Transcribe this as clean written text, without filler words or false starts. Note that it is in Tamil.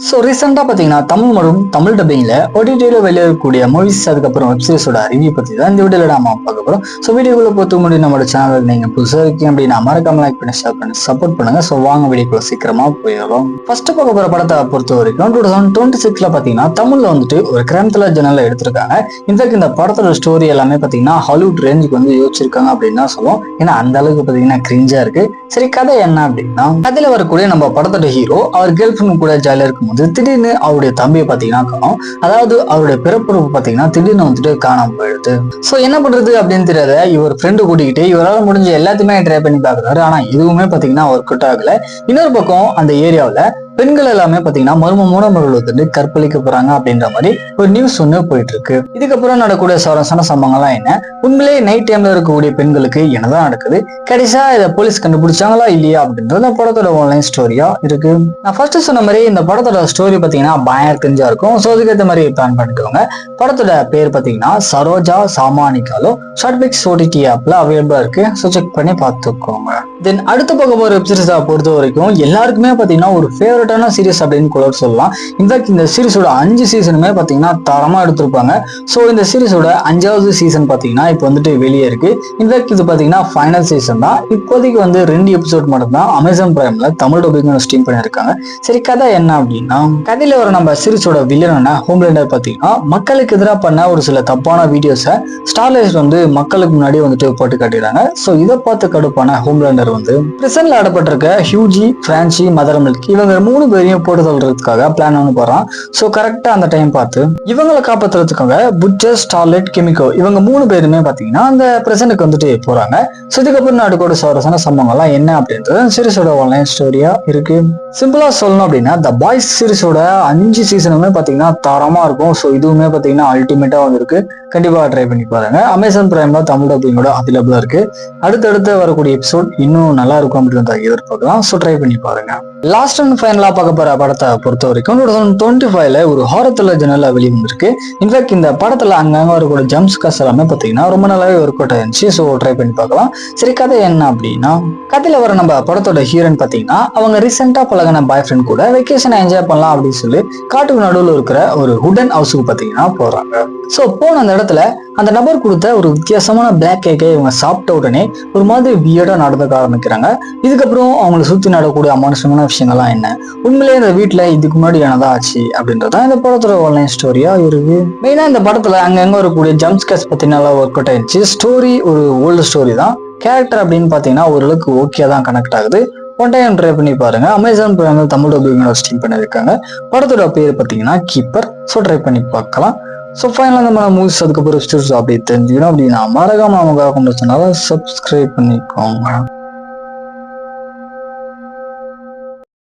ஸோ ரீசெண்டாக பார்த்தீங்கன்னா தமிழ் மற்றும் தமிழ் டப்பிங்கில் ஓடிடியில் வெளியாகக்கூடிய மூவிஸ் அதுக்கப்புறம் வெப்சீரிஸோட ரிவ்யூ பற்றி தான் இந்த வீடியோவில் நாம பார்க்க போகிறோம். ஸோ வீடியோக்குள்ள பொறுத்த முடியும் நம்மளோட சேனல் நீங்கள் புதுசாக இருக்கீங்க அப்படின்னா மறக்காம லைக் பண்ணி ஷேர் பண்ணி சப்போர்ட் பண்ணுங்க. ஸோ வாங்க வீடியோக்குள்ள சீக்கிரமாக போயிடும். ஃபர்ஸ்ட் பார்க்க போகிற படத்தை பொறுத்த வரைக்கும் 2026 பார்த்தீங்கன்னா தமிழில் வந்துட்டு ஒரு கிரைம் த்ரில்லர் ஜெனரல் எடுத்திருக்காங்க. இன்ஃபேக்ட் இந்த படத்தோட ஸ்டோரி எல்லாமே பார்த்தீங்கன்னா ஹாலிவுட் ரேஞ்சுக்கு வந்து யோசிச்சிருக்காங்க அப்படின்னு தான் சொல்லுவோம். ஏன்னா அந்த அளவுக்கு பார்த்தீங்கன்னா கிரிஞ்சா இருக்கு. சரி, கதை என்ன அப்படின்னா கதையில வரக்கூடிய நம்ம படத்தோட ஹீரோ அவர் கேர்ள் ஃப்ரெண்ட் கூட ஜாலியா இருக்கும்போது திடீர்னு அவருடைய தம்பியை பாத்தீங்கன்னா காணும். அதாவது அவருடைய பிறப்புறுப்பு பாத்தீங்கன்னா திடீர்னு வந்துட்டு காணாம போயிடுது. சோ என்ன பண்றது அப்படின்னு தெரியாத இவர் ஃப்ரெண்டு கூட்டிக்கிட்டு இவரால் முடிஞ்ச எல்லாத்தையுமே ட்ரை பண்ணி பாக்குறாரு. ஆனா எதுவுமே பாத்தீங்கன்னா ஒர்க் அவுட் ஆகல. இன்னொரு பக்கம் அந்த ஏரியாவில பெண்கள் எல்லாமே பாத்தீங்கன்னா மர்மமான முறையில் வந்துட்டு கற்பழிக்க போறாங்க அப்படின்ற மாதிரி ஒரு நியூஸ் ஒண்ணு போயிட்டு இருக்கு. இதுக்கப்புறம் நடக்கக்கூடிய சுவாரஸ்யமான சம்பவங்கள்லாம் என்ன, உண்மையிலேயே நைட் டைம்ல இருக்கக்கூடிய பெண்களுக்கு என்னதான் நடக்குது, கடைசியா இதை போலீஸ் கண்டுபிடிச்சாங்களா இல்லையா அப்படின்றது படத்தோட ஆன்லைன் ஸ்டோரியா இருக்கு. நான் ஃபர்ஸ்ட் சொன்ன மாதிரி இந்த படத்தோட ஸ்டோரி பாத்தீங்கன்னா பயங்கர தெரிஞ்சா இருக்கும். ஸோ அதுக்கேற்ற மாதிரி பிளான் பண்ணிக்கோங்க. படத்தோட பேர் பாத்தீங்கன்னா சரோஜா சாமானிகாலோ ஷார்ட்பிக்ஸ் ஓடிடி ஆப்ல அவைலபிளா இருக்கு. ஸோ செக் பண்ணி பார்த்துக்கோங்க. தென் அடுத்த பக்கம் ஒரு வெப்சீரிஸை பொறுத்த வரைக்கும் எல்லாருக்குமே பாத்தீங்கன்னா ஒரு ஃபேவரட்டான சீரிஸ் அப்படின்னு கூட சொல்லலாம். இன்ஃபேக்ட் இந்த சீரிஸோட 5 சீசனுமே பாத்தீங்கன்னா தரமா எடுத்திருப்பாங்க. ஸோ இந்த சீரிஸோட 5வது சீசன் பாத்தீங்கன்னா இப்போ வந்துட்டு வெளியே இருக்கு. இன்ஃபேக்ட் இது பாத்தீங்கன்னா ஃபைனல் சீசன் தான். இப்போதைக்கு வந்து 2 எபிசோட் மட்டும் தான் அமேசான் பிரைம்ல தமிழ் டப்பிங் ஸ்ட்ரீம் பண்ணியிருக்காங்க. சரி, கதை என்ன அப்படின்னா கதையில வர நம்ம சீரிஸோட வில்லனான ஹோம்லேண்டர் பாத்தீங்கன்னா மக்களுக்கு எதிராக பண்ண ஒரு சில தப்பான வீடியோஸை ஸ்டார்லைட் வந்து மக்களுக்கு முன்னாடி வந்துட்டு போட்டு காட்டிடுறாங்க. ஸோ இதை பார்த்து கடுப்பான ஹோம்லேண்டர் வந்து பிரிசன்ல ஆடப்பட்டிருக்க ஹியூஜி, பிரான்சி, மதர் மில்க் இவங்க 3 பேரையும் போட்டு தள்ளுறதுக்காக பிளான் ஒன்று போறான். ஸோ கரெக்டா அந்த டைம் பார்த்து இவங்களை காப்பாற்றுறதுக்காக புட்சர், ஸ்டார்லைட், கெமிக்கோ இவங்க 3 பேருமே பாத்தீங்கன்னா அந்த பிரசன்ட்டுக்கு வந்துட்டு போறாங்க. ஸோ இதுக்கப்புறம் நாடுகோட சுவாரஸ்யமான சம்பவங்கள்லாம் என்ன அப்படின்றது சீரிஸோட ஆன்லைன் ஸ்டோரியா இருக்கு. சிம்பிளா சொல்லணும் அப்படின்னா த பாய்ஸ் சீரிஸோட 5 சீசனுமே பாத்தீங்கன்னா தரமா இருக்கும். ஸோ இதுவுமே பாத்தீங்கன்னா அல்டிமேட்டா வந்துருக்கு. கண்டிப்பா ட்ரை பண்ணி பாருங்க. அமேசான் பிரைம்ல தமிழ் டப்பிங்கோட அவைலபிளா இருக்கு. அடுத்தடுத்து வரக்கூடிய எபிசோட் இன்னும் நல்லா இருக்கும் அப்படின்னு எதிர்பார்க்கலாம். ஸோ ட்ரை பண்ணி பாருங்க. லாஸ்ட் அண்ட் ஃபைனலா பார்க்க போற படத்தை பொறுத்த வரைக்கும் 2025 ஒரு ஹாரர் த்ரில்லர் ஜெனரலா வெளியே வந்திருக்கு. இன்ஃபேக்ட் இந்த படத்துல அங்கங்க வரக்கூடிய ஜம்ப்ஸ் காஸ் எல்லாமே பாத்தீங்கன்னா ரொம்ப நல்லாவே ஒர்க் அவுட் ஆயிருந்துச்சு. ஸோ ட்ரை பண்ணி பார்க்கலாம். சரி, கதை என்ன அப்படின்னா கதையில வர நம்ம படத்தோட ஹீரோயின் பாத்தீங்கன்னா அவங்க ரீசெண்டா பழகின பாய் ஃப்ரெண்ட் கூட வெக்கேஷனை என்ஜாய் பண்ணலாம் அப்படின்னு சொல்லி காட்டுக்கு நடுவில் இருக்கிற ஒரு வுடன் ஹவுஸுக்கு பாத்தீங்கன்னா போறாங்க. ஸோ போன அந்த இடத்துல அந்த நபர் கொடுத்த ஒரு வித்தியாசமான பிளாக் கேக்கை இவங்க சாப்பிட்ட உடனே ஒரு மாதிரி வியர்டா நடந்துக்க ஆரம்பிக்கிறாங்க. இதுக்கப்புறம் அவங்களை சுத்தி நடக்கக்கூடிய அமானுஷமான விஷயங்கள்லாம் என்ன, உண்மையிலேயே இந்த வீட்டுல இதுக்கு முன்னாடி என்னதான் ஆச்சு அப்படின்றதான் இந்த படத்தோட ஆன்லைன் ஸ்டோரியா இருக்கு. மெயினா இந்த படத்துல அங்கங்க வரக்கூடிய ஜம்ப் ஸ்கேர்ஸ் பத்தி நல்லா ஒர்க் அவுட் ஆயிடுச்சு. ஸ்டோரி ஒரு ஓல்டு ஸ்டோரி தான். கேரக்டர் அப்படின்னு பாத்தீங்கன்னா ஓரளவுக்கு ஓகே தான் கனெக்ட் ஆகுது. ஒன் டைம் ட்ரை பண்ணி பாருங்க. அமேசான் பிரைம்ல தமிழ் டப்பிங் ஸ்ட்ரீம் பண்ணியிருக்காங்க. படத்தோட பேர் பாத்தீங்கன்னா கீப்பர். ஸோ ட்ரை பண்ணி பார்க்கலாம். ஸோ ஃபைனலாக நம்ம மூவிஸ் அதுக்கப்புறம் அப்படி தெரிஞ்சுக்கணும் அப்படின்னா மறக்காம அவங்க சேனலை சப்ஸ்கிரைப் பண்ணிக்கோங்க.